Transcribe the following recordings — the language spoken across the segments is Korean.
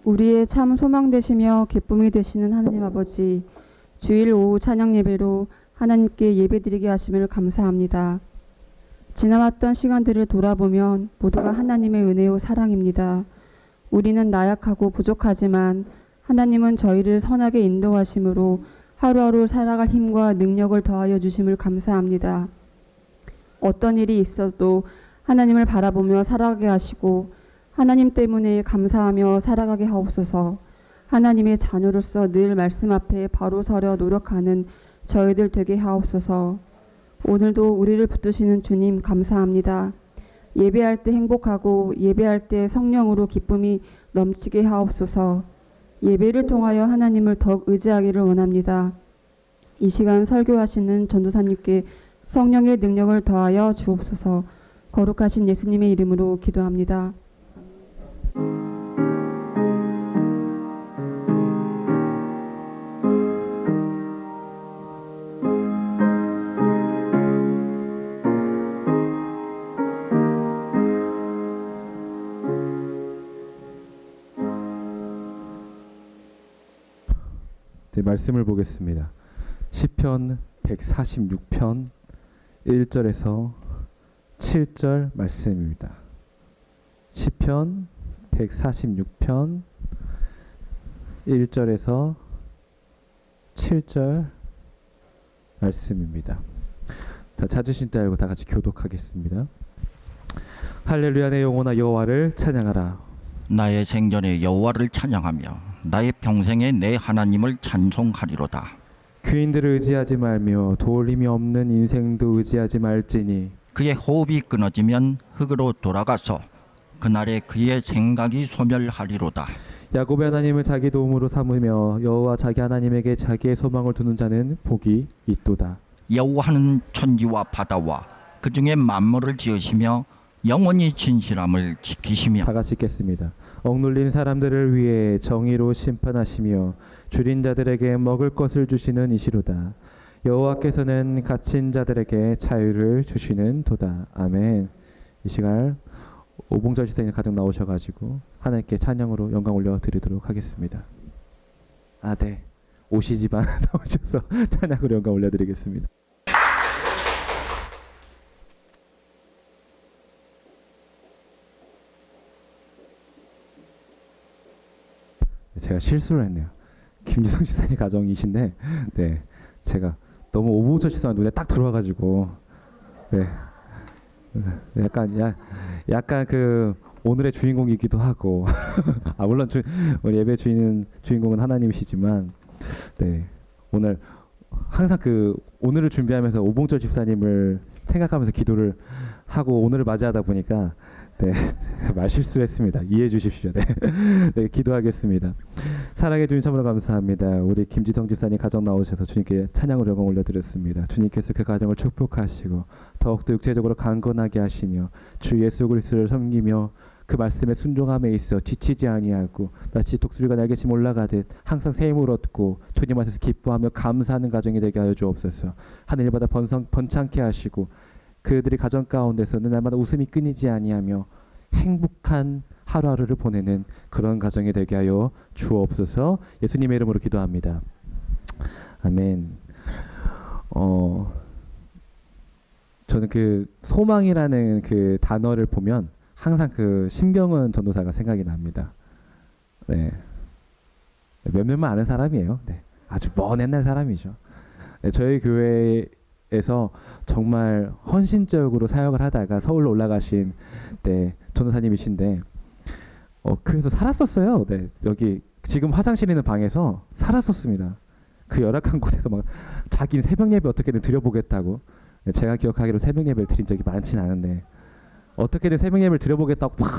우리의 참 소망 되시며 기쁨이 되시는 하나님 아버지, 주일 오후 찬양 예배로 하나님께 예배드리게 하심을 감사합니다. 지나왔던 시간들을 돌아보면 모두가 하나님의 은혜요 사랑입니다. 우리는 나약하고 부족하지만 하나님은 저희를 선하게 인도하심으로 하루하루 살아갈 힘과 능력을 더하여 주심을 감사합니다. 어떤 일이 있어도 하나님을 바라보며 살아가게 하시고 하나님 때문에 감사하며 살아가게 하옵소서. 하나님의 자녀로서 늘 말씀 앞에 바로 서려 노력하는 저희들 되게 하옵소서. 오늘도 우리를 붙드시는 주님 감사합니다. 예배할 때 행복하고 예배할 때 성령으로 기쁨이 넘치게 하옵소서. 예배를 통하여 하나님을 더욱 의지하기를 원합니다. 이 시간 설교하시는 전도사님께 성령의 능력을 더하여 주옵소서. 거룩하신 예수님의 이름으로 기도합니다. 네, 말씀을 보겠습니다. 시편 146편 1절에서 7절 말씀입니다. 시편 146편 1절에서 7절 말씀입니다. 다 찾으신 때 알고 다 같이 교독하겠습니다. 할렐루야, 내 영혼아 여호와를 찬양하라. 나의 생전에 여호와를 찬양하며 나의 평생에 내 하나님을 찬송하리로다. 귀인들을 의지하지 말며 도울 힘이 없는 인생도 의지하지 말지니 그의 호흡이 끊어지면 흙으로 돌아가서 그날에 그의 생각이 소멸하리로다. 야곱의 하나님을 자기 도움으로 삼으며 여호와 자기 하나님에게 자기의 소망을 두는 자는 복이 있도다. 여호와는 천지와 바다와 그 중에 만물을 지으시며 영원히 진실함을 지키시며. 다 같이 읽겠습니다. 억눌린 사람들을 위해 정의로 심판하시며 줄인 자들에게 먹을 것을 주시는 이시로다. 여호와께서는 갇힌 자들에게 자유를 주시는 도다. 아멘. 이 시간 오봉절 시생이 가정 나오셔가지고 하나님께 찬양으로 영광 올려드리도록 하겠습니다. 네. 오시지만 나오셔서 찬양으로 영광 올려드리겠습니다. 제가 실수를 했네요. 김지성 지사님 가정이신데, 네, 제가 너무 오보철 지사가 눈에 딱 들어와가지고, 네, 약간 그 오늘의 주인공이기도 하고, 물론 우리 예배 주인공은 하나님이시지만, 네, 오늘 항상 오늘을 준비하면서 오봉철 집사님을 생각하면서 기도를 하고 오늘을 맞이하다 보니까. 네, 말 실수했습니다. 이해해 주십시오. 네. 네, 기도하겠습니다. 사랑해 주님 참으로 감사합니다. 우리 김지성 집사님 가정 나오셔서 주님께 찬양으로 영광 올려드렸습니다. 주님께서 그 가정을 축복하시고 더욱더 육체적으로 강건하게 하시며 주 예수 그리스도를 섬기며 그 말씀에 순종함에 있어 지치지 아니하고 마치 독수리가 날개심 올라가듯 항상 새 힘을 얻고 주님 앞에서 기뻐하며 감사하는 가정이 되게 하여 주옵소서. 하늘보다 번창케 하시고 그들이 가정 가운데서는 날마다 웃음이 끊이지 아니하며 행복한 하루하루를 보내는 그런 가정이 되게 하여 주옵소서. 예수님의 이름으로 기도합니다. 아멘. 저는 그 소망이라는 그 단어를 보면 항상 그 심경은 전도사가 생각이 납니다. 네. 몇몇만 아는 사람이에요. 네. 아주 먼 옛날 사람이죠. 네, 저희 교회에서 정말 헌신적으로 사역을 하다가 서울로 올라가신 전도사님이신데 교회에서 살았었어요. 네, 여기 지금 화장실 있는 방에서 살았었습니다. 그 열악한 곳에서 막 자기는 새벽 예배 어떻게든 드려보겠다고. 네, 제가 기억하기로 새벽 예배를 드린 적이 많진 않은데 어떻게든 새벽 예배를 드려보겠다고 막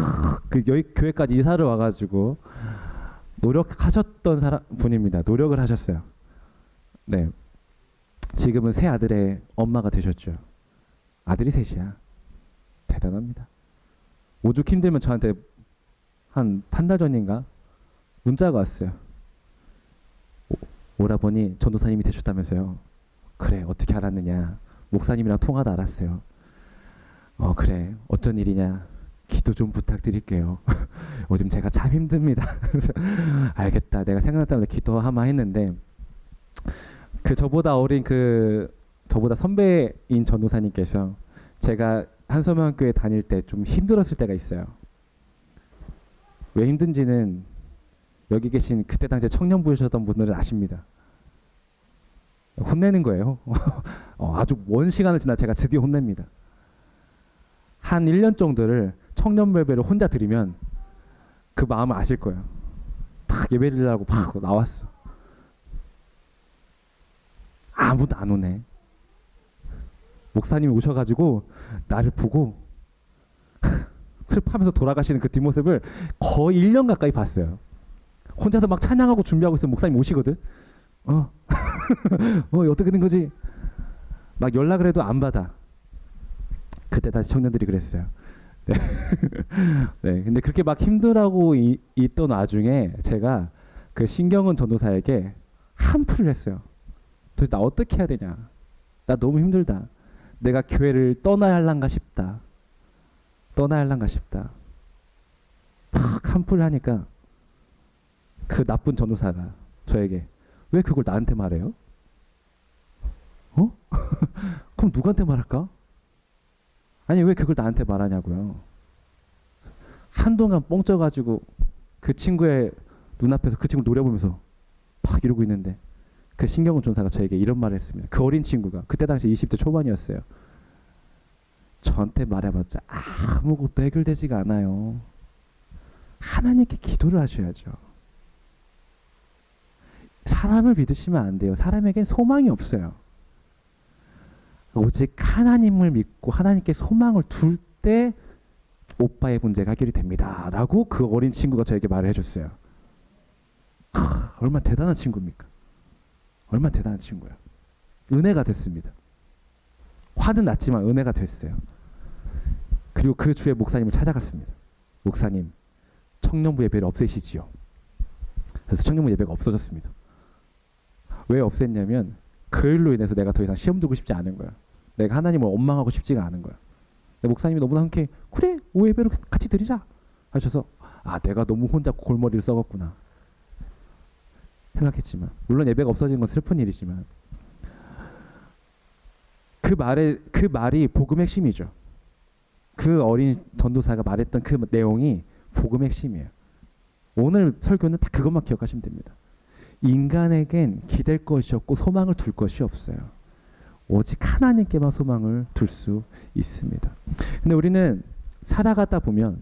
여기 교회까지 이사를 와가지고 노력하셨던 분입니다. 노력을 하셨어요. 네. 지금은 세 아들의 엄마가 되셨죠. 아들이 셋이야. 대단합니다. 오죽 힘들면 저한테 한 달 전인가 문자가 왔어요. 오라버니 전도사님이 되셨다면서요. 그래, 어떻게 알았느냐. 목사님이랑 통화도 알았어요. 그래, 어쩐 일이냐. 기도 좀 부탁드릴게요. 요즘 제가 참 힘듭니다. 그래서 알겠다. 내가 생각날 때마다 기도하마 했는데 그 저보다 어린 저보다 선배인 전도사님께서 제가 한소명교회 다닐 때 좀 힘들었을 때가 있어요. 왜 힘든지는 여기 계신 그때 당시에 청년부이셨던 분들은 아십니다. 혼내는 거예요. 아주 먼 시간을 지나 제가 드디어 혼냅니다. 한 1년 정도를 청년 예배를 혼자 드리면 그 마음을 아실 거예요. 딱 예배 드리려고 막 나왔어. 아무도 안 오네. 목사님이 오셔가지고 나를 보고 슬퍼하면서 돌아가시는 그 뒷모습을 거의 1년 가까이 봤어요. 혼자서 막 찬양하고 준비하고 있으면 목사님 오시거든. 어떻게 된 거지? 막 연락을 해도 안 받아. 그때 다시 청년들이 그랬어요. 네. 네. 근데 그렇게 막 힘들어하고 있던 와중에 제가 그 신경은 전도사에게 한풀이를 했어요. 도대체 나 어떻게 해야 되냐? 나 너무 힘들다. 내가 교회를 떠나야 할란가 싶다. 떠나야 할란가 싶다. 막 한풀을 하니까 그 나쁜 전도사가 저에게 왜 그걸 나한테 말해요? 그럼 누구한테 말할까? 아니 왜 그걸 나한테 말하냐고요. 한동안 뻥쪄가지고 그 친구의 눈앞에서 그 친구 노려보면서 막 이러고 있는데 그 신경은 전사가 저에게 이런 말을 했습니다. 그 어린 친구가 그때 당시 20대 초반이었어요. 저한테 말해봤자 아무것도 해결되지가 않아요. 하나님께 기도를 하셔야죠. 사람을 믿으시면 안 돼요. 사람에겐 소망이 없어요. 오직 하나님을 믿고 하나님께 소망을 둘 때 오빠의 문제가 해결이 됩니다. 라고 그 어린 친구가 저에게 말을 해줬어요. 얼마나 대단한 친구입니까? 얼마나 대단한 친구야. 은혜가 됐습니다. 화는 났지만 은혜가 됐어요. 그리고 그 주에 목사님을 찾아갔습니다. 목사님, 청년부 예배를 없애시지요. 그래서 청년부 예배가 없어졌습니다. 왜 없앴냐면 그 일로 인해서 내가 더 이상 시험 들고 싶지 않은 거야. 내가 하나님을 원망하고 싶지가 않은 거야. 목사님이 너무나 흔쾌히 그래 5예배로 같이 드리자 하셔서 내가 너무 혼자 골머리를 썩었구나 생각했지만, 물론 예배가 없어진 건 슬픈 일이지만 그 말이 복음의 핵심이죠. 그 어린 전도사가 말했던 그 내용이 복음의 핵심이에요. 오늘 설교는 딱 그것만 기억하시면 됩니다. 인간에겐 기댈 것이 없고 소망을 둘 것이 없어요. 오직 하나님께만 소망을 둘 수 있습니다. 근데 우리는 살아가다 보면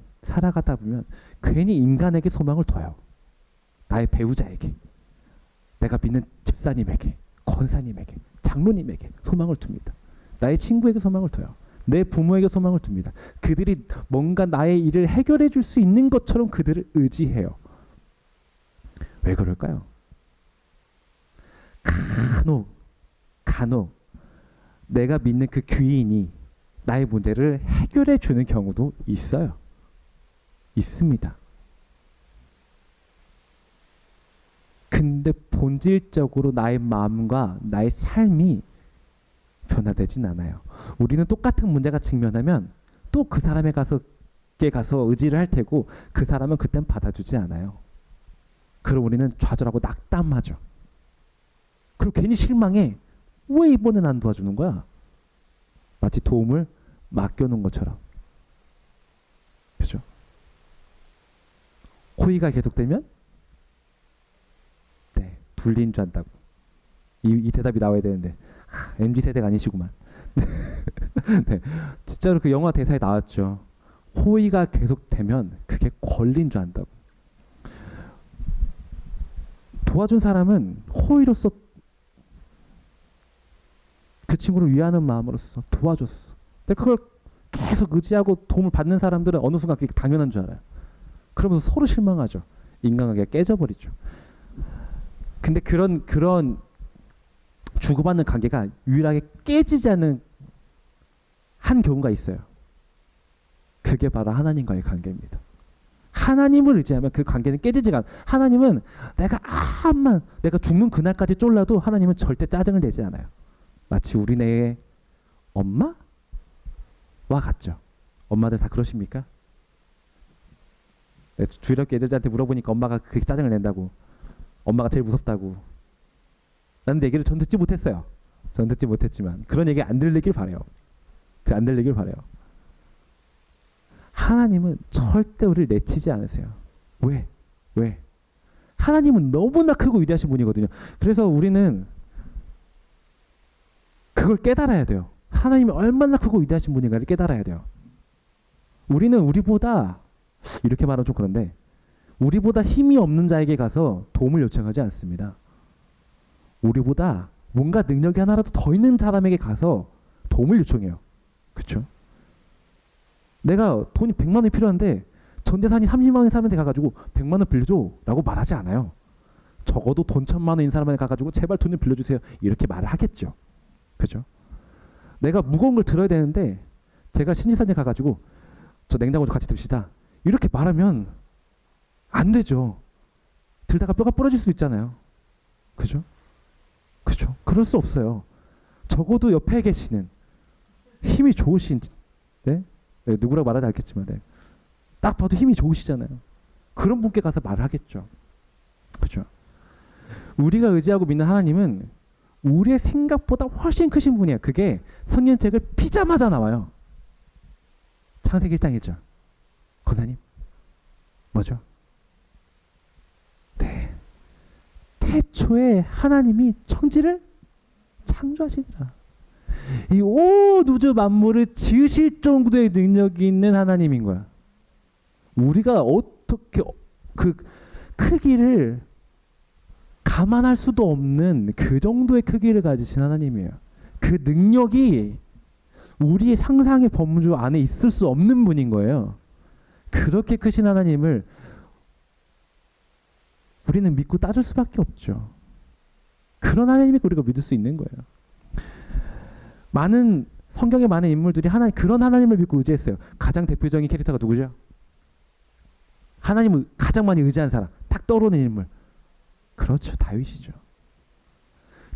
괜히 인간에게 소망을 둬요. 나의 배우자에게, 내가 믿는 집사님에게, 권사님에게, 장로님에게 소망을 둡니다. 나의 친구에게 소망을 둬요. 내 부모에게 소망을 둡니다. 그들이 뭔가 나의 일을 해결해 줄 수 있는 것처럼 그들을 의지해요. 왜 그럴까요? 간혹 내가 믿는 그 귀인이 나의 문제를 해결해 주는 경우도 있어요. 있습니다. 근데 본질적으로 나의 마음과 나의 삶이 변화되진 않아요. 우리는 똑같은 문제가 직면하면 또 그 사람에 가서 의지를 할 테고 그 사람은 그땐 받아주지 않아요. 그럼 우리는 좌절하고 낙담하죠. 그리고 괜히 실망해. 왜 이번엔 안 도와주는 거야? 마치 도움을 맡겨놓은 것처럼. 그죠? 호의가 계속되면 둘린 줄 안다고. 이 대답이 나와야 되는데 MZ세대가 아니시구만. 네, 진짜로 그 영화 대사에 나왔죠. 호의가 계속되면 그게 권리인 줄 안다고. 도와준 사람은 호의로서 그 친구를 위하는 마음으로서 도와줬어. 근데 그걸 계속 의지하고 도움을 받는 사람들은 어느 순간 그게 당연한 줄 알아요. 그러면서 서로 실망하죠. 인간관계가 깨져버리죠. 근데 그런 주고받는 관계가 유일하게 깨지지 않는 한 경우가 있어요. 그게 바로 하나님과의 관계입니다. 하나님을 의지하면 그 관계는 깨지지가 않아요. 하나님은 내가 죽는 그날까지 쫄라도 하나님은 절대 짜증을 내지 않아요. 마치 우리네의 엄마와 같죠. 엄마들 다 그러십니까? 주일학교 애들한테 물어보니까 엄마가 그렇게 짜증을 낸다고, 엄마가 제일 무섭다고. 나는 얘기를 전 듣지 못했어요. 전 듣지 못했지만 그런 얘기 안 들리길 바래요. 안 들리길 바래요. 하나님은 절대 우리를 내치지 않으세요. 왜? 왜? 하나님은 너무나 크고 위대하신 분이거든요. 그래서 우리는 그걸 깨달아야 돼요. 하나님이 얼마나 크고 위대하신 분인가를 깨달아야 돼요. 우리는 우리보다, 이렇게 말하면 좀 그런데, 우리보다 힘이 없는 자에게 가서 도움을 요청하지 않습니다. 우리보다 뭔가 능력이 하나라도 더 있는 사람에게 가서 도움을 요청해요. 그렇죠? 내가 돈이 100만 원이 필요한데 전재산이 30만 원인 사람한테 가가지고 100만 원 빌려줘 라고 말하지 않아요. 적어도 돈 1000만 원인 사람한테 가가지고 제발 돈 좀 빌려주세요 이렇게 말을 하겠죠. 그죠? 내가 무거운 걸 들어야 되는데 제가 신지사님 가가지고 저 냉장고 좀 같이 듭시다 이렇게 말하면 안 되죠. 들다가 뼈가 부러질 수 있잖아요. 그죠? 그죠? 그럴 수 없어요. 적어도 옆에 계시는 힘이 좋으신, 네? 네, 누구라고 말하지 않겠지만, 네. 딱 봐도 힘이 좋으시잖아요. 그런 분께 가서 말을 하겠죠. 그죠? 우리가 의지하고 믿는 하나님은 우리의 생각보다 훨씬 크신 분이에요. 그게 성경책을 피자마자 나와요. 창세기 1장 1절. 권사님, 뭐죠? 네. 태초에 하나님이 천지를 창조하시니라. 이 온 우주 만물을 지으실 정도의 능력이 있는 하나님인 거야. 우리가 어떻게 그 크기를 감안할 수도 없는 그 정도의 크기를 가지신 하나님이에요. 그 능력이 우리의 상상의 범주 안에 있을 수 없는 분인 거예요. 그렇게 크신 하나님을 우리는 믿고 따를 수밖에 없죠. 그런 하나님이 우리가 믿을 수 있는 거예요. 성경의 많은 인물들이 그런 하나님을 믿고 의지했어요. 가장 대표적인 캐릭터가 누구죠? 하나님을 가장 많이 의지한 사람, 딱 떠오르는 인물. 그렇죠, 다윗이죠.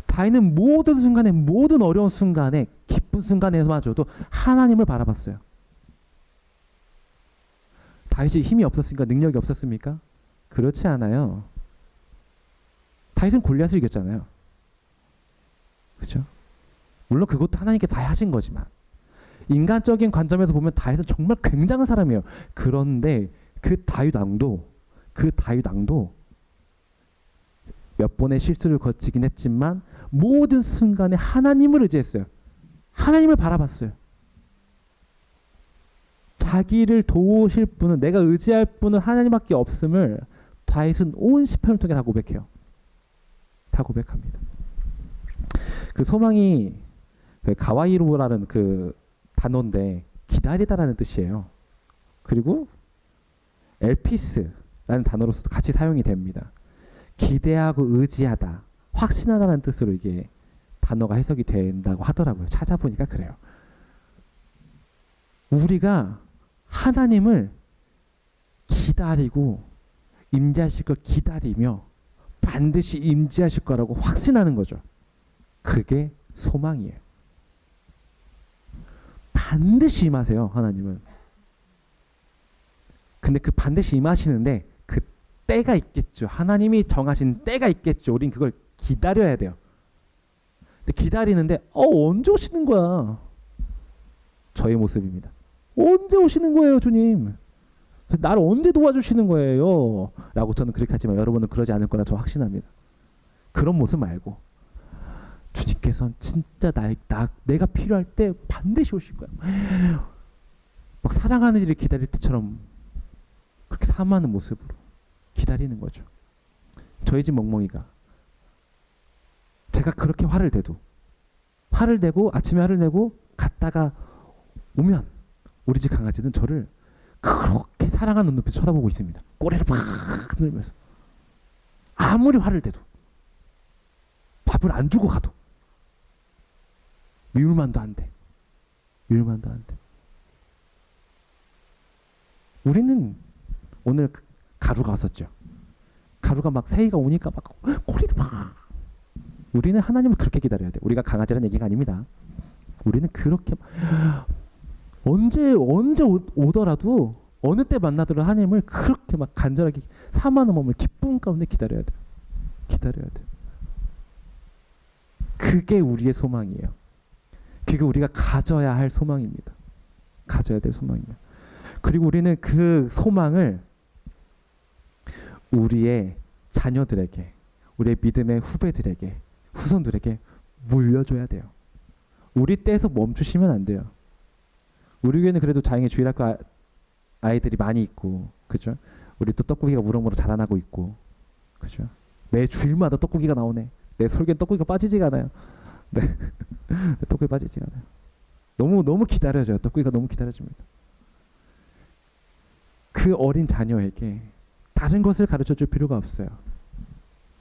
다윗은 모든 순간에, 모든 어려운 순간에, 기쁜 순간에마저도 하나님을 바라봤어요. 다윗이 힘이 없었습니까? 능력이 없었습니까? 그렇지 않아요. 다윗은 골리앗을 이겼잖아요. 그렇죠? 물론 그것도 하나님께서 다 하신 거지만 인간적인 관점에서 보면 다윗은 정말 굉장한 사람이에요. 그런데 그 다윗 왕도 몇 번의 실수를 거치긴 했지만 모든 순간에 하나님을 의지했어요. 하나님을 바라봤어요. 자기를 도우실 분은, 내가 의지할 분은 하나님밖에 없음을 다윗은 온 시편을 통해 다 고백해요. 다 고백합니다. 그 소망이 가와이로라는 그 단어인데 기다리다라는 뜻이에요. 그리고 엘피스라는 단어로서도 같이 사용이 됩니다. 기대하고 의지하다, 확신하다는 뜻으로 이게 단어가 해석이 된다고 하더라고요. 찾아보니까 그래요. 우리가 하나님을 기다리고 임재하실 걸 기다리며 반드시 임재하실 거라고 확신하는 거죠. 그게 소망이에요. 반드시 임하세요, 하나님은. 근데 그 반드시 임하시는데 그 때가 있겠죠. 하나님이 정하신 때가 있겠죠. 우린 그걸 기다려야 돼요. 근데 기다리는데 언제 오시는 거야? 저의 모습입니다. 언제 오시는 거예요, 주님? 나를 언제 도와주시는 거예요? 라고 저는 그렇게 하지만 여러분은 그러지 않을 거라 저 확신합니다. 그런 모습 말고 주님께서는 진짜 내가 필요할 때 반드시 오실 거야. 막 사랑하는 이를 기다릴 때처럼 그렇게 사모하는 모습으로 기다리는 거죠. 저희 집 멍멍이가 제가 그렇게 화를 내고 아침에 화를 내고 갔다가 오면 우리 집 강아지는 저를 그렇게 사랑하는 눈빛으로 쳐다보고 있습니다. 꼬리를 막 흔들면서. 아무리 화를 내도 밥을 안 주고 가도 미울만도 안 돼. 우리는 오늘 가루가 왔었죠. 가루가 막 새이가 오니까 막 꼬리를 막. 우리는 하나님을 그렇게 기다려야 돼. 우리가 강아지라는 얘기가 아닙니다. 우리는 그렇게 언제 오더라도 어느 때 만나더라도 하나님을 그렇게 막 간절하게 사모하는 마음을 기쁨 가운데 기다려야 돼요. 기다려야 돼요. 그게 우리의 소망이에요. 그게 우리가 가져야 할 소망입니다. 가져야 될 소망입니다. 그리고 우리는 그 소망을 우리의 자녀들에게, 우리의 믿음의 후배들에게, 후손들에게 물려줘야 돼요. 우리 때에서 멈추시면 안 돼요. 우리 교회는 그래도 다행히 주일학교 아이들이 많이 있고, 그죠? 우리 또 떡국이가 무럭무럭 자라나고 있고, 그죠? 매 주일마다 떡국이가 나오네. 내 설교는 떡국이가 빠지지가 않아요. 네, 떡국이 빠지지가 않아요. 너무 기다려져요. 떡국이가 너무 기다려집니다. 그 어린 자녀에게 다른 것을 가르쳐줄 필요가 없어요.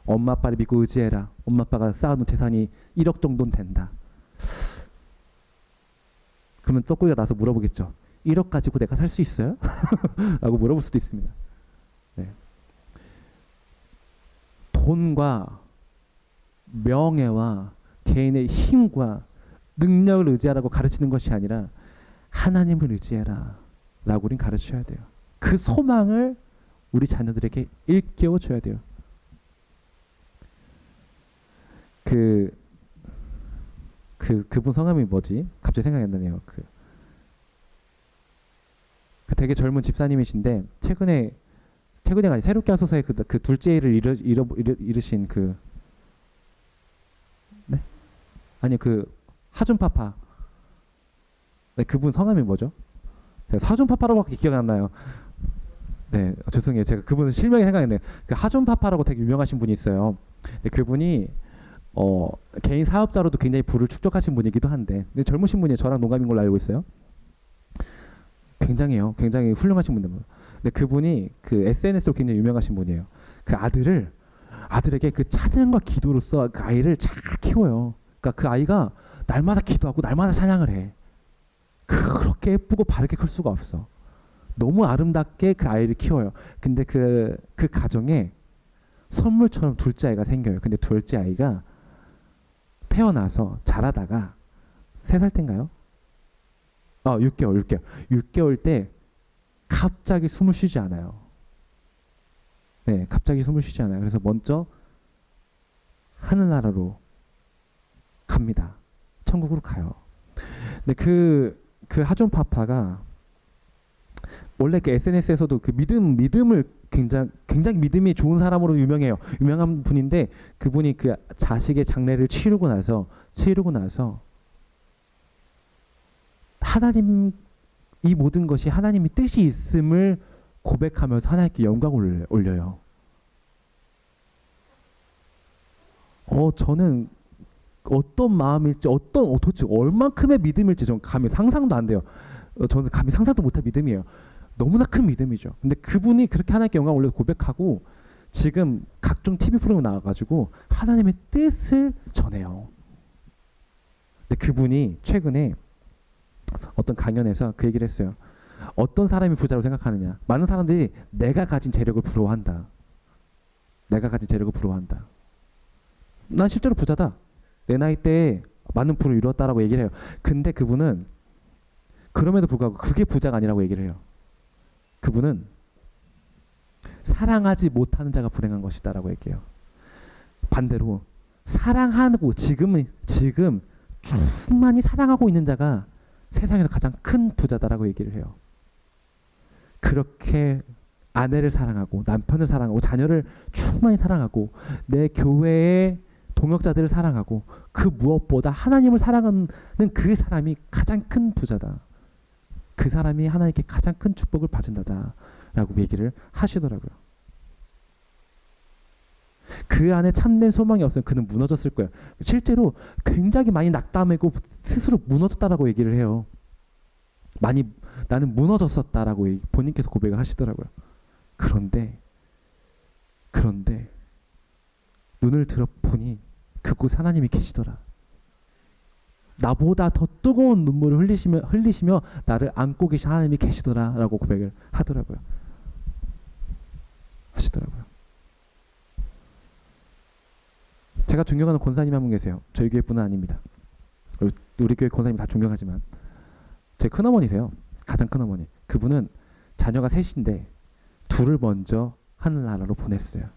엄마 아빠를 믿고 의지해라. 엄마 아빠가 쌓아놓은 재산이 1억 정도는 된다. 그러면 떡국이가 나서 물어보겠죠. 1억 가지고 내가 살 수 있어요? 라고 물어볼 수도 있습니다. 네. 돈과 명예와 개인의 힘과 능력을 의지하라고 가르치는 것이 아니라 하나님을 의지해라 라고 우린 가르쳐야 돼요. 그 소망을 우리 자녀들에게 일깨워 줘야 돼요. 그분 성함이 뭐지? 갑자기 생각이 안 나네요. 그 되게 젊은 집사님이신데 최근에 아니 새롭게 하소서의 그 둘째를 잃으신 그 네? 아니 그 하준파파. 네, 그분 성함이 뭐죠? 제가 하준파파라고밖에 기억이 안 나요. 네, 죄송해요. 제가 그분은 실명이 생각이 안 나요. 그 하준파파라고 되게 유명하신 분이 있어요. 근데 그분이 개인 사업자로도 굉장히 부를 축적하신 분이기도 한데 젊으신 분이 저랑 동갑인 걸로 알고 있어요. 굉장히 훌륭하신 분입니다. 근데 그분이 그 SNS로 굉장히 유명하신 분이에요. 그 아들에게 그 찬양과 기도로서 그 아이를 잘 키워요. 그러니까 그 아이가 날마다 기도하고 날마다 찬양을 해. 그렇게 예쁘고 바르게 클 수가 없어. 너무 아름답게 그 아이를 키워요. 근데 그 가정에 선물처럼 둘째 아이가 생겨요. 근데 둘째 아이가 태어나서 자라다가 3살 때인가요? 6개월 때 갑자기 숨을 쉬지 않아요. 네, 갑자기 숨을 쉬지 않아요. 그래서 먼저 하늘나라로 갑니다. 천국으로 가요. 근데 그 하존 파파가 원래 그 SNS에서도 그 믿음을 굉장히 믿음이 좋은 사람으로 유명해요. 유명한 분인데 그분이 그 자식의 장례를 치르고 나서 하나님 이 모든 것이 하나님의 뜻이 있음을 고백하면서 하나님께 영광을 올려요. 저는 어떤 마음일지 도대체 얼만큼의 믿음일지 좀 감히 상상도 안 돼요. 저는 감히 상상도 못할 믿음이에요. 너무나 큰 믿음이죠. 근데 그분이 그렇게 하나님께 영광을 올려서 고백하고 지금 각종 TV 프로그램에 나와가지고 하나님의 뜻을 전해요. 근데 그분이 최근에 어떤 강연에서 그 얘기를 했어요. 어떤 사람이 부자로 생각하느냐. 많은 사람들이 내가 가진 재력을 부러워한다. 난 실제로 부자다. 내 나이 때에 많은 부를 이뤘다라고 얘기를 해요. 근데 그분은 그럼에도 불구하고 그게 부자가 아니라고 얘기를 해요. 그분은 사랑하지 못하는 자가 불행한 것이다라고 얘기해요. 반대로 사랑하고 지금 충만히 사랑하고 있는 자가 세상에서 가장 큰 부자다라고 얘기를 해요. 그렇게 아내를 사랑하고 남편을 사랑하고 자녀를 충만히 사랑하고 내 교회의 동역자들을 사랑하고 그 무엇보다 하나님을 사랑하는 그 사람이 가장 큰 부자다. 그 사람이 하나님께 가장 큰 축복을 받는다라고 얘기를 하시더라고요. 그 안에 참된 소망이 없으면 그는 무너졌을 거예요. 실제로 굉장히 많이 낙담하고 스스로 무너졌다라고 얘기를 해요. 나는 무너졌었다라고 본인께서 고백을 하시더라고요. 그런데 눈을 들어보니 그곳에 하나님이 계시더라. 나보다 더 뜨거운 눈물을 흘리시며 나를 안고 계신 하나님이 계시더라라고 고백을 하시더라고요. 제가 존경하는 권사님 한 분 계세요. 저희 교회 분은 아닙니다. 우리 교회 권사님 다 존경하지만 제 큰어머니세요. 가장 큰어머니. 그분은 자녀가 셋인데 둘을 먼저 하늘나라로 보냈어요.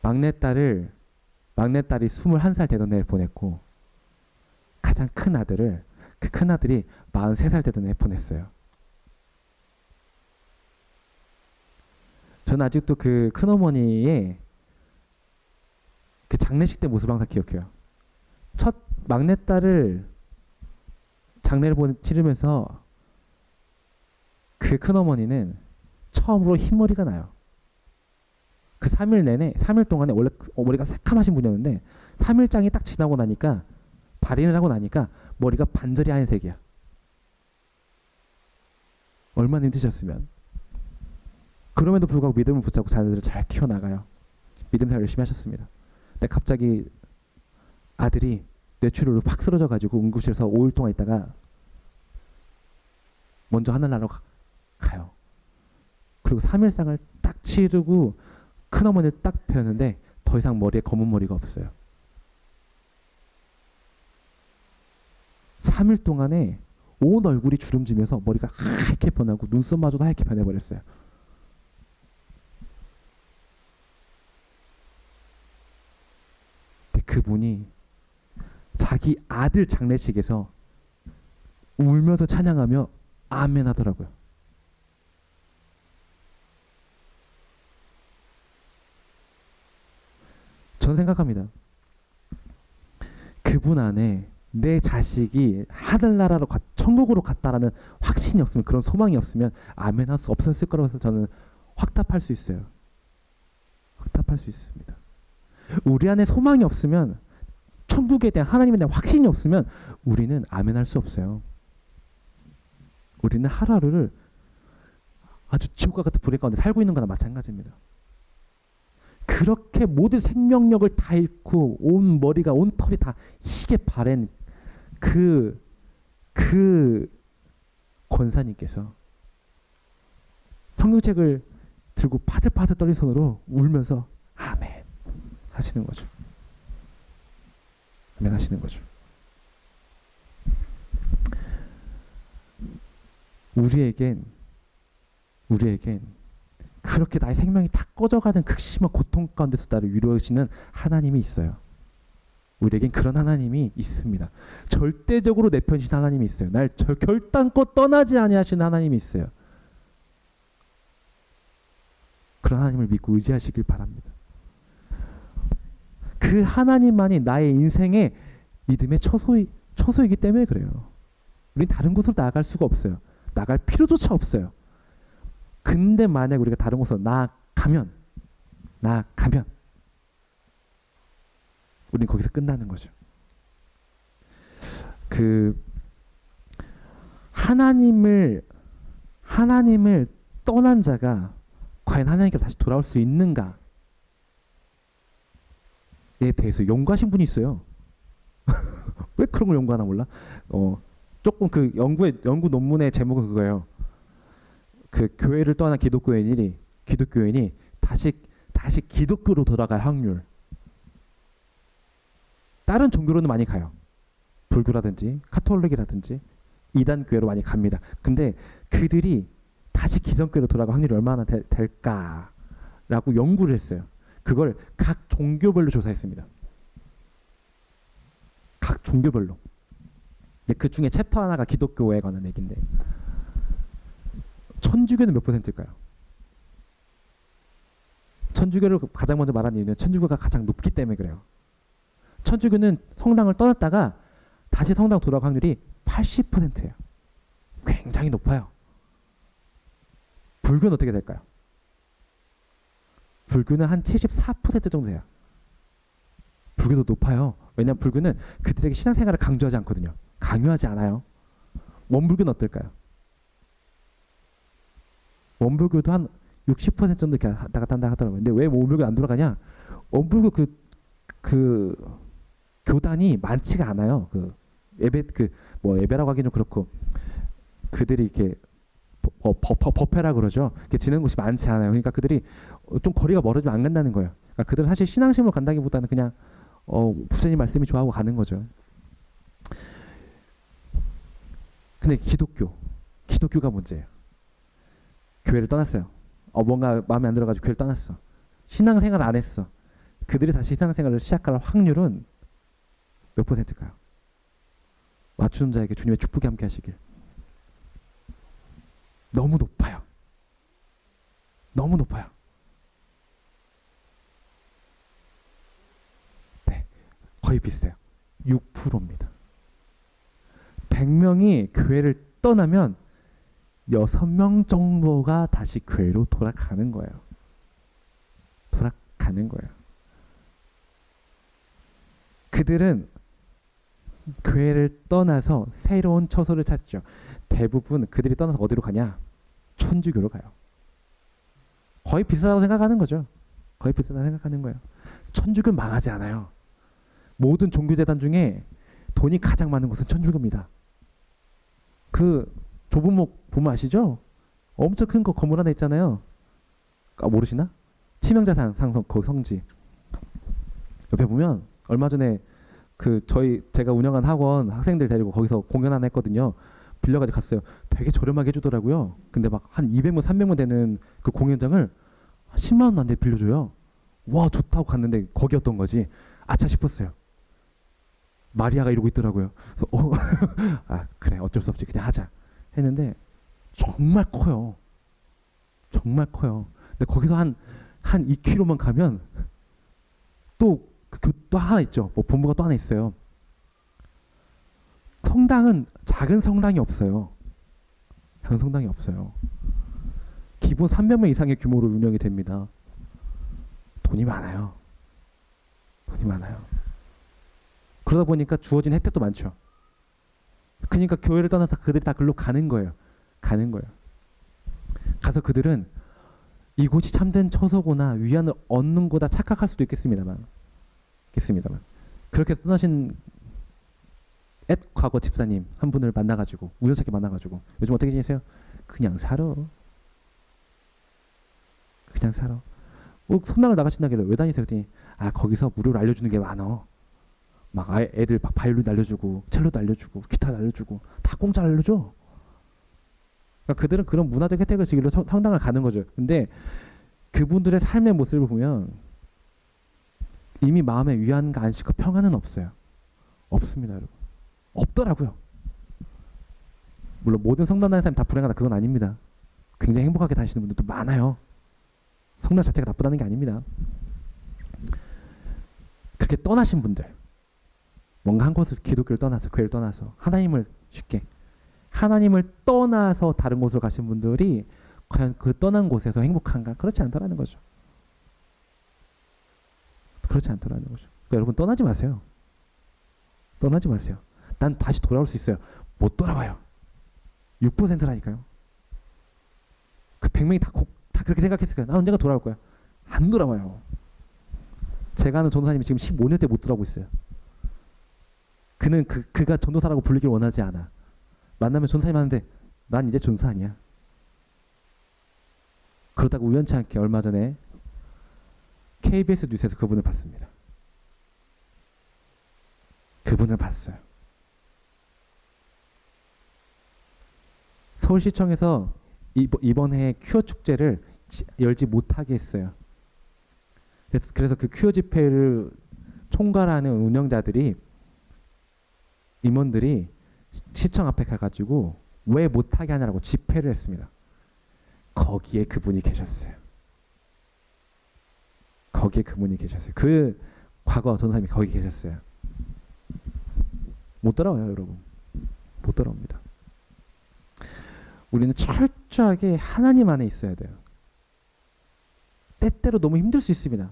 막내딸이 21살 되던 애 보냈고 가장 큰 아들을 그 큰 아들이 43살 되던 애 보냈어요. 저는 아직도 그 큰어머니의 그 장례식 때 모습을 항상 기억해요. 첫 막내딸을 장례를 치르면서 그 큰어머니는 처음으로 흰머리가 나요. 그 3일 동안에 원래 머리가 새카마신 분이었는데 3일장이 딱 지나고 나니까 발인을 하고 나니까 머리가 반절이 하얀색이야. 얼마나 힘드셨으면. 그럼에도 불구하고 믿음을 붙잡고 자녀들을 잘 키워나가요. 믿음 생활 열심히 하셨습니다. 근데 갑자기 아들이 뇌출혈로 확 쓰러져가지고 응급실에서 5일 동안 있다가 먼저 하늘나라로 가요. 그리고 3일상을 딱 치르고 큰어머니를 딱 펴는데 더 이상 머리에 검은 머리가 없어요. 3일 동안에 온 얼굴이 주름지면서 머리가 하얗게 변하고 눈썹마저도 하얗게 변해버렸어요. 근데 그분이 자기 아들 장례식에서 울면서 찬양하며 아멘 하더라고요. 전 생각합니다. 그분 안에 내 자식이 하늘나라로 천국으로 갔다라는 확신이 없으면, 그런 소망이 없으면 아멘 할 수 없었을 거라고 저는 확답할 수 있어요. 확답할 수 있습니다. 우리 안에 소망이 없으면, 천국에 대한, 하나님에 대한 확신이 없으면 우리는 아멘 할 수 없어요. 우리는 하루하루를 아주 지옥과 같은 불의 가운데 살고 있는 거나 마찬가지입니다. 그렇게 모든 생명력을 다 잃고 온 머리가, 온 털이 다 희게 바랜 그 권사님께서 성경책을 들고 파들파들 떨린 손으로 울면서 아멘 하시는 거죠. 아멘 하시는 거죠. 우리에겐 그렇게 나의 생명이 다 꺼져가는 극심한 고통 가운데서 나를 위로하시는 하나님이 있어요. 우리에겐 그런 하나님이 있습니다. 절대적으로 내 편이신 하나님이 있어요. 날 결단코 떠나지 아니하시는 하나님이 있어요. 그런 하나님을 믿고 의지하시길 바랍니다. 그 하나님만이 나의 인생의 믿음의 처소이기 때문에 그래요. 우린 다른 곳으로 나아갈 수가 없어요. 나갈 필요조차 없어요. 근데 만약 우리가 다른 곳으로 나아가면 우린 거기서 끝나는 거죠. 그 하나님을 떠난 자가 과연 하나님께로 다시 돌아올 수 있는가에 대해서 연구하신 분이 있어요. 왜 그런 걸 연구하나 몰라? 조금 그 연구 논문의 제목은 그거예요. 그 교회를 떠난 기독교인이 다시 기독교로 돌아갈 확률. 다른 종교로는 많이 가요. 불교라든지 카톨릭이라든지 이단 교회로 많이 갑니다. 근데 그들이 다시 기성교회로 돌아갈 확률이 얼마나 될까라고 연구를 했어요. 그걸 각 종교별로 조사했습니다. 각 종교별로. 근데 그 중에 챕터 하나가 기독교에 관한 얘기인데, 천주교는 몇 %일까요? 천주교를 가장 먼저 말한 이유는 천주교가 가장 높기 때문에 그래요. 천주교는 성당을 떠났다가 다시 성당 돌아갈 확률이 80%예요. 굉장히 높아요. 불교는 어떻게 될까요? 불교는 한 74% 정도 돼요. 불교도 높아요. 왜냐하면 불교는 그들에게 신앙생활을 강조하지 않거든요. 강요하지 않아요. 원불교는 어떨까요? 원불교도 한 60% 정도 이렇게 왔다 갔다 한다 하더라고요. 근데 왜 원불교 안 돌아가냐? 원불교 그 교단이 많지가 않아요. 그 예배라고 하기는 좀 그렇고, 그들이 이렇게 법회라 그러죠. 이렇게 지내는 곳이 많지 않아요. 그러니까 그들이 좀 거리가 멀어지면 안 간다는 거예요. 그러니까 그들은 사실 신앙심으로 간다기보다는 그냥 부처님 말씀이 좋아하고 가는 거죠. 근데 기독교가 문제예요. 교회를 떠났어요. 뭔가 마음에 안 들어가지고 교회를 떠났어. 신앙생활 안 했어. 그들이 다시 신앙생활을 시작할 확률은 몇 %일까요? 맞추는 자에게 주님의 축복이 함께 하시길. 너무 높아요. 너무 높아요. 네, 거의 비슷해요. 6%입니다. 100명이 교회를 떠나면 6명 정도가 다시 교회로 돌아가는 거예요. 돌아가는 거예요. 그들은 교회를 떠나서 새로운 처소를 찾죠. 대부분 그들이 떠나서 어디로 가냐? 천주교로 가요. 거의 비슷하다고 생각하는 거죠. 거의 비슷하다고 생각하는 거예요. 천주교는 망하지 않아요. 모든 종교재단 중에 돈이 가장 많은 곳은 천주교입니다. 그 좁은 목 보면 아시죠? 엄청 큰 거 건물 하나 있잖아요. 모르시나? 치명자산 상성 거기 성지 옆에 보면 얼마 전에 제가 운영한 학원 학생들 데리고 거기서 공연 하나 했거든요. 빌려가지고 갔어요. 되게 저렴하게 해주더라고요. 근데 막 한 200명 300명 되는 그 공연장을 10만 원 안 돼 빌려줘요. 와 좋다고 갔는데 거기였던 거지. 아차 싶었어요. 마리아가 이러고 있더라고요. 그래서 아 그래 어쩔 수 없지 그냥 하자 했는데 정말 커요. 정말 커요. 근데 거기서 한 2km만 가면 또 하나 있죠. 뭐 본부가 또 하나 있어요. 성당은 작은 성당이 없어요. 작은 성당이 없어요. 기본 300명 이상의 규모로 운영이 됩니다. 돈이 많아요. 돈이 많아요. 그러다 보니까 주어진 혜택도 많죠. 그러니까 교회를 떠나서 그들이 다 글로 가는 거예요. 가는 거예요. 가서 그들은 이곳이 참된 처소구나 위안을 얻는 거다 착각할 수도 있겠습니다만 그렇게 떠나신 과거 집사님 한 분을 만나가지고 우연찮게 만나가지고 요즘 어떻게 지내세요? 그냥 살아. 그냥 살아. 성당을 나가신다길래 왜 다니세요? 그랬더니 거기서 무료로 알려주는 게 많어. 막 애들 막 바이올린 알려주고 첼로도 알려주고 기타도 알려주고 다 공짜로 알려줘. 그러니까 그들은 그런 문화적 혜택을 즐기러 성당을 가는 거죠. 근데 그분들의 삶의 모습을 보면 이미 마음에 위안과 안식과 평안은 없어요. 없습니다, 여러분. 없더라고요. 물론 모든 성당 다니는 사람이 다 불행하다 그건 아닙니다. 굉장히 행복하게 다니시는 분들도 많아요. 성당 자체가 나쁘다는 게 아닙니다. 그렇게 떠나신 분들, 뭔가 한 곳을 기독교를 떠나서 교회를 떠나서 하나님을 떠나서 다른 곳으로 가신 분들이 과연 그 떠난 곳에서 행복한가? 그렇지 않더라는 거죠. 그렇지 않더라는 거죠. 그러니까 여러분 떠나지 마세요. 떠나지 마세요. 난 다시 돌아올 수 있어요. 못 돌아와요. 6%라니까요. 그 100명이 다 그렇게 생각했을까요? 나 언젠가 돌아올 거야. 안 돌아와요. 제가 아는 전도사님이 지금 15년째 못 돌아오고 있어요. 그는 그가 전도사라고 불리길 원하지 않아. 만나면 전도사님 하는데 난 이제 전도사 아니야. 그러다가 우연치 않게 얼마 전에 KBS 뉴스에서 그분을 봤습니다. 그분을 봤어요. 서울시청에서 이번 해 큐어 축제를 열지 못하게 했어요. 그래서 그 큐어 집회를 총괄하는 운영자들이 임원들이 시청 앞에 가가지고 왜 못하게 하냐라고 집회를 했습니다. 거기에 그분이 계셨어요. 거기에 그분이 계셨어요. 그 과거 전사님이 거기 계셨어요. 못 돌아와요, 여러분. 못 돌아옵니다. 우리는 철저하게 하나님 안에 있어야 돼요. 때때로 너무 힘들 수 있습니다.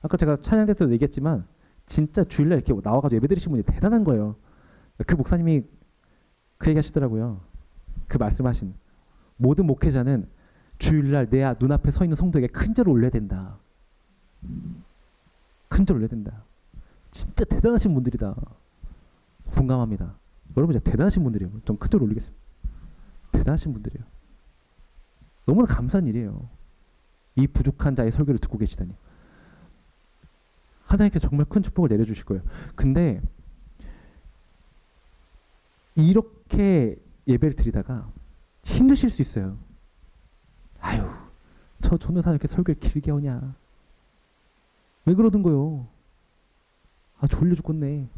아까 제가 찬양 때도 얘기했지만 진짜 주일날 이렇게 나와가지고 예배드리신 분이 대단한 거예요. 그 목사님이 그 얘기 하시더라고요. 그 말씀하신 모든 목회자는 주일날 내 눈앞에 서 있는 성도에게 큰 절을 올려야 된다. 큰 절을 올려야 된다. 진짜 대단하신 분들이다. 공감합니다. 여러분 진짜 대단하신 분들이에요. 좀 큰 절을 올리겠습니다. 대단하신 분들이에요. 너무나 감사한 일이에요. 이 부족한 자의 설교를 듣고 계시다니. 하나님께 정말 큰 축복을 내려주실 거예요. 근데 이렇게 예배를 드리다가 힘드실 수 있어요. 아유, 저 전도사 이렇게 설교를 길게 하냐? 왜 그러는 거요? 아, 졸려 죽겠네.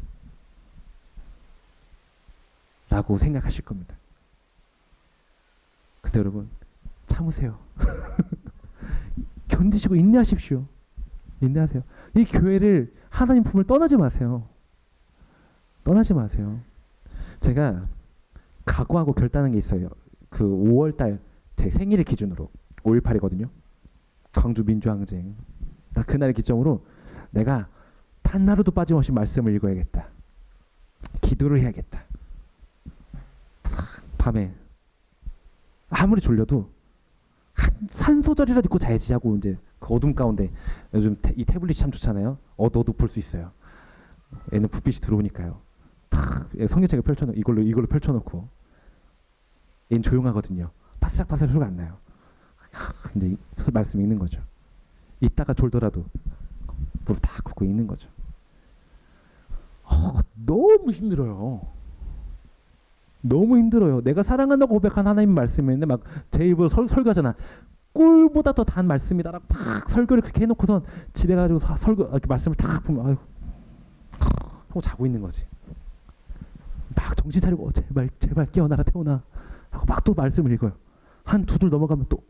라고 생각하실 겁니다. 근데 여러분, 참으세요. 견디시고 인내하십시오. 인내하세요. 이 교회를 하나님 품을 떠나지 마세요. 떠나지 마세요. 제가 각오하고 결단한 게 있어요. 그 5월달 제 생일을 기준으로 5.18이거든요. 광주 민주항쟁. 나 그날을 기점으로 내가 단 하루도 빠짐없이 말씀을 읽어야겠다. 기도를 해야겠다. 밤에 아무리 졸려도 한 소절이라도 읽고 자야지 하고 이제 그 어둠 가운데 요즘 이 태블릿이 참 좋잖아요. 어두워도 볼 수 있어요. 얘는 불빛이 들어오니까요. 탁 성경책을 펼쳐놓고 이걸로 펼쳐놓고 얘는 조용하거든요. 바스락바스락 소리가 안 나요. 근데 말씀 읽는 거죠. 이따가 졸더라도 무릎 다 꿇고 읽는 거죠. 너무 힘들어요. 너무 힘들어요. 내가 사랑한다고 고백한 하나님 말씀인데 막 제 입으로 설교하잖아. 꿀보다 더 단 말씀이다라고 막 설교를 그렇게 해놓고선 집에 가지고 설교 이렇게 말씀을 딱 보면 아유 하고 자고 있는 거지. 막 정신 차리고 제발 깨어나라 태어나 하고 막 또 말씀을 읽어요. 한 두 줄 넘어가면 또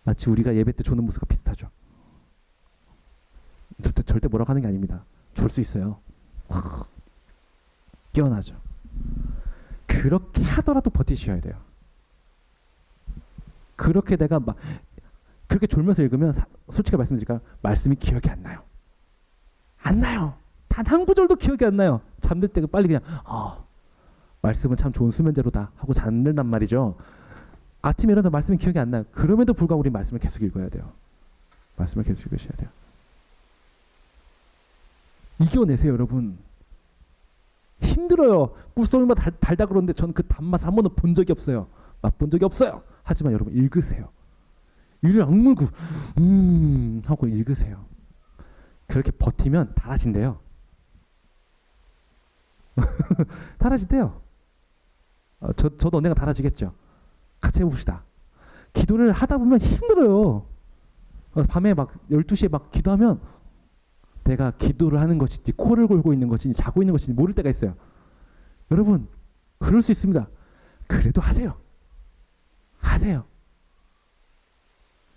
마치 우리가 예배 때 조는 모습과 비슷하죠. 절대 뭐라고 하는 게 아닙니다. 졸 수 있어요. 깨어나죠. 그렇게 하더라도 버티셔야 돼요. 그렇게 내가 막 그렇게 졸면서 읽으면 솔직히 말씀드릴까요? 말씀이 기억이 안 나요. 안 나요. 단 한 구절도 기억이 안 나요. 잠들 때 빨리 그냥 말씀은 참 좋은 수면제로다 하고 잠들단 말이죠. 아침에 일어나서 말씀이 기억이 안 나요. 그럼에도 불구하고 우리 말씀을 계속 읽어야 돼요. 말씀을 계속 읽으셔야 돼요. 이겨내세요, 여러분. 힘들어요. 꿀송이마다 달다 그러는데 저는 그 단맛을 한 번도 본 적이 없어요. 맛본 적이 없어요. 하지만 여러분 읽으세요. 이를 악물고 하고 읽으세요. 그렇게 버티면 달아진대요. 달아진대요. 저도 언젠가 달아지겠죠. 같이 해봅시다. 기도를 하다 보면 힘들어요. 밤에 막 12시에 막 기도하면 내가 기도를 하는 것인지 코를 골고 있는 것인지 자고 있는 것인지 모를 때가 있어요. 여러분 그럴 수 있습니다. 그래도 하세요. 하세요.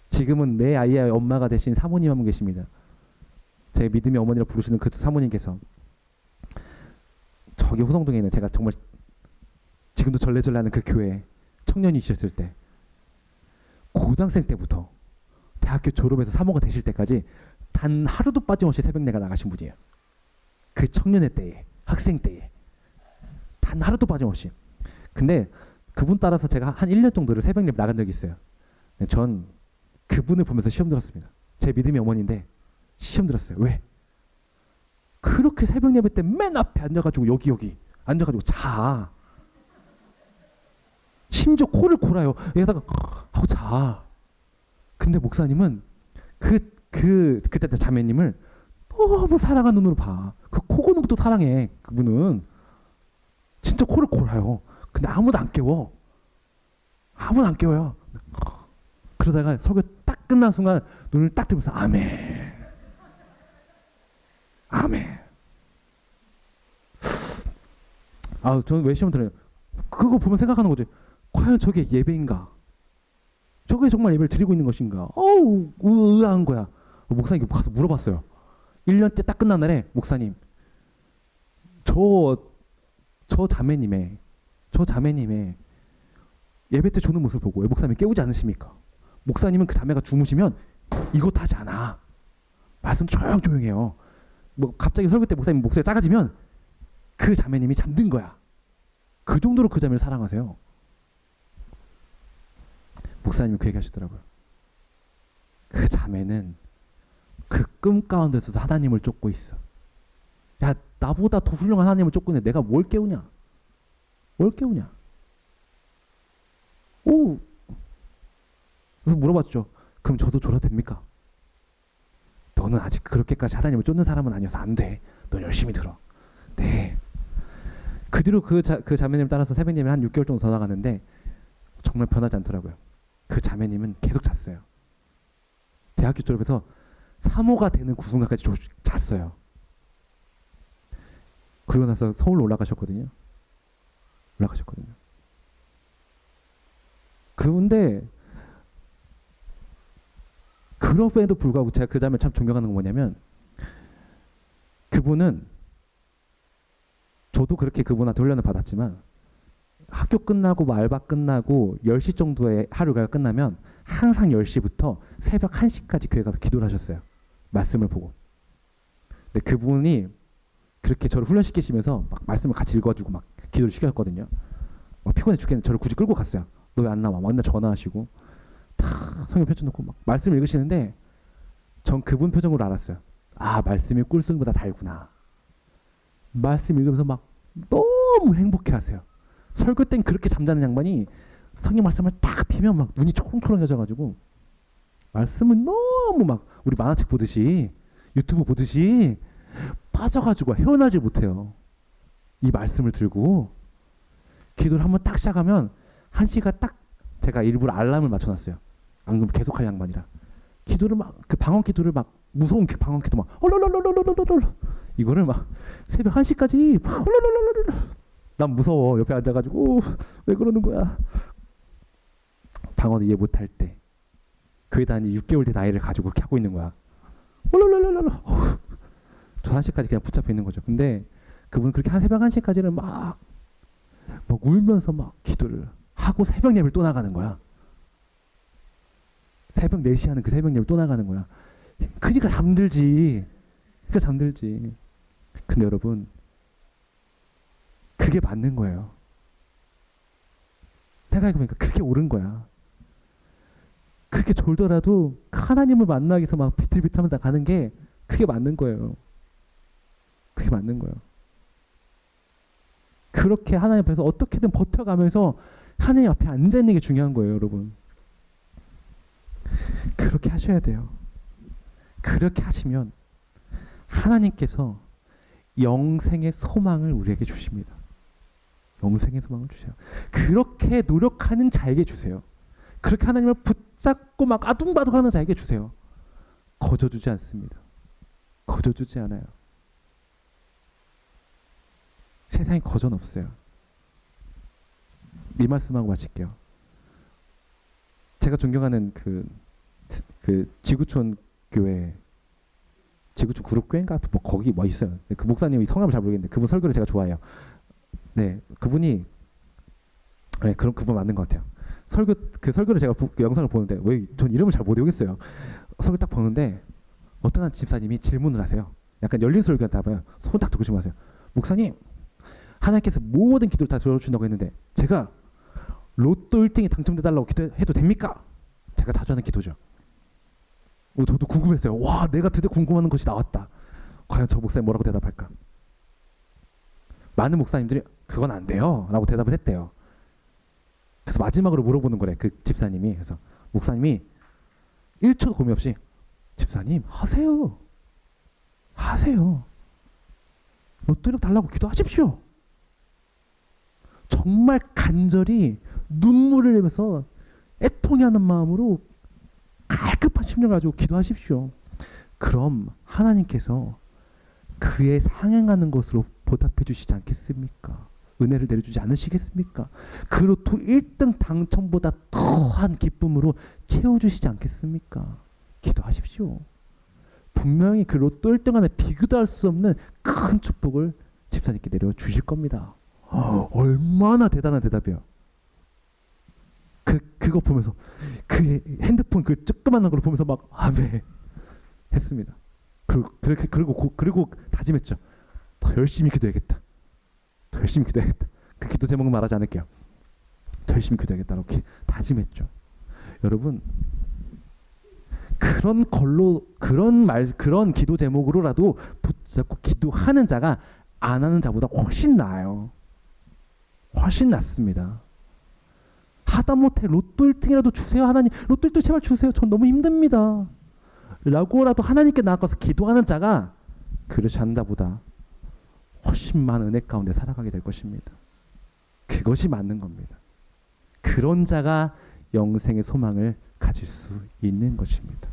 지금은 내 아이의 엄마가 되신 사모님 한 분 계십니다. 제 믿음의 어머니라 부르시는 그 사모님께서 저기 호성동에 있는 제가 정말 지금도 절레절레하는 그 교회 청년이셨을 때 고등학생 때부터 대학교 졸업해서 사모가 되실 때까지 단 하루도 빠짐없이 새벽 내가 나가신 분이에요. 그 청년의 때에 학생 때에 단 하루도 빠짐없이. 근데 그분 따라서 제가 한 1년 정도를 새벽 예배 나간 적이 있어요. 전 그분을 보면서 시험 들었습니다. 제 믿음의 어머니인데 시험 들었어요. 왜? 그렇게 새벽 예배 때 맨 앞에 앉아가지고 여기 앉아가지고 자. 심지어 코를 골아요. 여기다가 하고 자. 근데 목사님은 그때 자매님을 너무 사랑하는 눈으로 봐. 그 코 고는 것도 사랑해. 그분은 진짜 코를 골아요. 근데 아무도 안 깨워. 아무도 안 깨워요. 그러다가 설교 딱 끝난 순간 눈을 딱 뜨면서 아멘. 아멘. 저는 왜 시험 들어요? 그거 보면 생각하는 거지. 과연 저게 예배인가? 저게 정말 예배를 드리고 있는 것인가? 의아한 거야. 목사님께 가서 물어봤어요. 1년째 딱 끝난 날에 목사님, 저 자매님의 예배 때 조는 모습을 보고 왜 목사님이 깨우지 않으십니까? 목사님은 그 자매가 주무시면 이것 하지 않아. 말씀 조용조용해요. 뭐 갑자기 설교 때 목사님 목소리가 작아지면 그 자매님이 잠든 거야. 그 정도로 그 자매를 사랑하세요. 목사님이 그 얘기 하시더라고요. 그 자매는 그 꿈 가운데서 하나님을 쫓고 있어. 야, 나보다 더 훌륭한 하나님을 쫓고 있는데 내가 뭘 깨우냐? 뭘 깨우냐? 그래서 물어봤죠. 그럼 저도 졸아도 됩니까? 너는 아직 그렇게까지 하나님을 쫓는 사람은 아니어서 안 돼. 넌 열심히 들어. 네. 그 뒤로 그 자매님 따라서 새벽 예배 한 6개월 정도 더 나갔는데 정말 변하지 않더라고요. 그 자매님은 계속 잤어요. 대학교 졸업해서 사모가 되는 그 순간까지 잤어요. 그러고 나서 서울로 올라가셨거든요. 그런데 그럼에도 불구하고 제가 그 자매를 참 존경하는 건 뭐냐면, 그분은 저도 그렇게 그분한테 훈련을 받았지만 학교 끝나고 뭐 알바 끝나고 10시 정도에 하루가 끝나면 항상 10시부터 새벽 1시까지 교회 가서 기도를 하셨어요. 말씀을 보고. 근데 그분이 그렇게 저를 훈련시키시면서 막 말씀을 같이 읽어주고 막 기도를 시켰거든요. 막 피곤해 죽겠는데 저를 굳이 끌고 갔어요. 너 왜 안 나와? 막 맨날 전화하시고 다 성경 펼쳐놓고 막 말씀을 읽으시는데 전 그분 표정으로 알았어요. 아, 말씀이 꿀송이보다 달구나. 말씀 읽으면서 막 너무 행복해하세요. 설교 땐 그렇게 잠자는 양반이 성경 말씀을 딱 피면 막 눈이 초롱초롱해져가지고 말씀은 너무 막 우리 만화책 보듯이 유튜브 보듯이 빠져가지고 헤어나질 못해요. 이 말씀을 들고 기도를 한번 딱 시작하면 1시가 딱, 제가 일부러 알람을 맞춰놨어요. 안 그러면 계속할 양반이라. 기도를 막 그 방언 기도를 막 무서운 방언 기도 막 헐rolrolrolrolrol롤 이거를 막 새벽 1시까지 헐rolrolrol롤. 난 무서워. 옆에 앉아가지고 왜 그러는 거야. 방언 이해 못할 때 교회 다니 6개월 된 아이를 가지고 그렇게 하고 있는 거야. 헐rolrol롤롤. 저 1시까지 그냥 붙잡혀 있는 거죠. 근데 그분 그렇게 한 새벽 1시까지는 막 울면서 막 기도를 하고 새벽 예배를 또 나가는 거야. 새벽 4시 하는 그 새벽 예배를 또 나가는 거야. 그러니까 잠들지. 근데 여러분, 그게 맞는 거예요. 생각해보니까 그게 옳은 거야. 그렇게 졸더라도 하나님을 만나기 위해서 막 비틀비틀하면서 가는 게 그게 맞는 거예요. 그렇게 하나님 앞에서 어떻게든 버텨가면서 하나님 앞에 앉아있는 게 중요한 거예요, 여러분. 그렇게 하셔야 돼요. 그렇게 하시면 하나님께서 영생의 소망을 우리에게 주십니다. 영생의 소망을 주세요. 그렇게 노력하는 자에게 주세요. 그렇게 하나님을 붙잡고 막 아둥바둥하는 자에게 주세요. 거저주지 않습니다. 거저주지 않아요. 세상에 거저는 없어요. 이 말씀하고 마칠게요. 제가 존경하는 그 지구촌 교회, 지구촌 그룹교회인가 뭐 거기 뭐 있어요. 그 목사님이 성함을 잘 모르겠는데 그분 설교를 제가 좋아해요. 네, 그분이 그분 맞는 것 같아요. 그 설교를 제가 그 영상을 보는데 왜 전 이름을 잘 못 외우겠어요. 설교 딱 보는데 어떤 한 집사님이 질문을 하세요. 약간 열린 설교였나 봐요. 손 딱 들고 질문하세요. 목사님, 하나님께서 모든 기도를 다 들어주신다고 했는데 제가 로또 1등이 당첨돼달라고 기도해도 됩니까? 제가 자주 하는 기도죠. 저도 궁금했어요. 와, 내가 드디어 궁금한 것이 나왔다. 과연 저 목사님 뭐라고 대답할까? 많은 목사님들이 그건 안 돼요 라고 대답을 했대요. 그래서 마지막으로 물어보는 거래, 그 집사님이. 그래서 목사님이 1초도 고민 없이 집사님 하세요. 로또 1억 달라고 기도하십시오. 정말 간절히 눈물을 흘리면서 애통해하는 마음으로 갈급한 심령을 가지고 기도하십시오. 그럼 하나님께서 그에 상응하는 것으로 보답해 주시지 않겠습니까? 은혜를 내려주지 않으시겠습니까? 그 로또 1등 당첨보다 더한 기쁨으로 채워주시지 않겠습니까? 기도하십시오. 분명히 그 로또 1등 안에 비교도 할 수 없는 큰 축복을 집사님께 내려주실 겁니다. 얼마나 대단한 대답이에요. 그거 보면서 그 핸드폰 그 조그만한 걸 보면서 막 아멘 했습니다. 그리고 다짐했죠. 더 열심히 기도해야겠다. 그 기도 제목은 말하지 않을게요. 더 열심히 기도해야겠다라고 다짐했죠. 여러분, 그런 기도 제목으로라도 붙잡고 기도하는 자가 안 하는 자보다 훨씬 나아요. 훨씬 낫습니다. 하다못해 로또 1등이라도 주세요. 하나님, 로또 1등 제발 주세요. 전 너무 힘듭니다. 라고라도 하나님께 나아가서 기도하는 자가 그렇지 않은 자보다 훨씬 많은 은혜 가운데 살아가게 될 것입니다. 그것이 맞는 겁니다. 그런 자가 영생의 소망을 가질 수 있는 것입니다.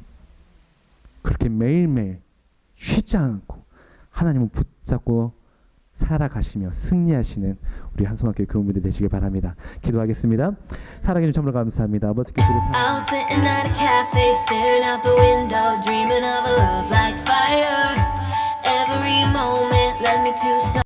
그렇게 매일매일 쉬지 않고 하나님을 붙잡고 살아가시며 승리하시는 우리 한송학교 교우분들 되시길 바랍니다. 기도하겠습니다. 사랑해 주신 참으로 감사합니다. 아버지께서 I was sitting at a cafe, staring out the window, dreaming of a love like fire. Every moment led me to some